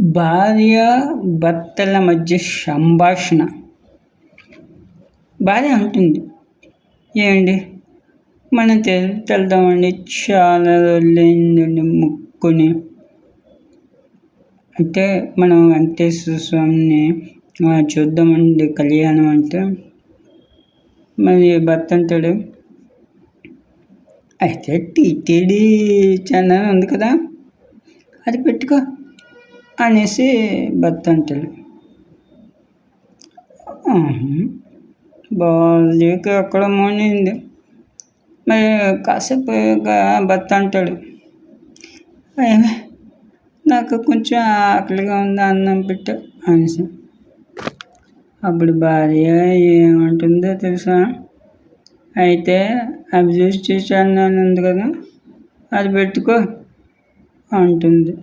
భార్య భర్తల మధ్య సంభాషణ. భార్య అంటుంది, ఏమండి మనం వెళ్దామండి, చాలా రోజులైందండి మొక్కుని. అంటే మనం వెంకటేశ్వర స్వామిని చూద్దామండి కళ్యాణం అంటే. మరి భర్త అంటాడు, అయితే టీటీడీ ఛానల్ ఉంది కదా, అది పెట్టుకో అనేసి భర్త అంటాడు. భార్యకి అక్కడ మోనింది. మరి కాసేపు భర్త అంటాడు, నాకు కొంచెం ఆకలిగా ఉంది, అన్నం పెట్టు అనేసి. అప్పుడు భార్య ఏమంటుందో తెలుసా, అయితే అభిరుచి ఛానల్ ఉంది కదా, అది పెట్టుకో అంటుంది.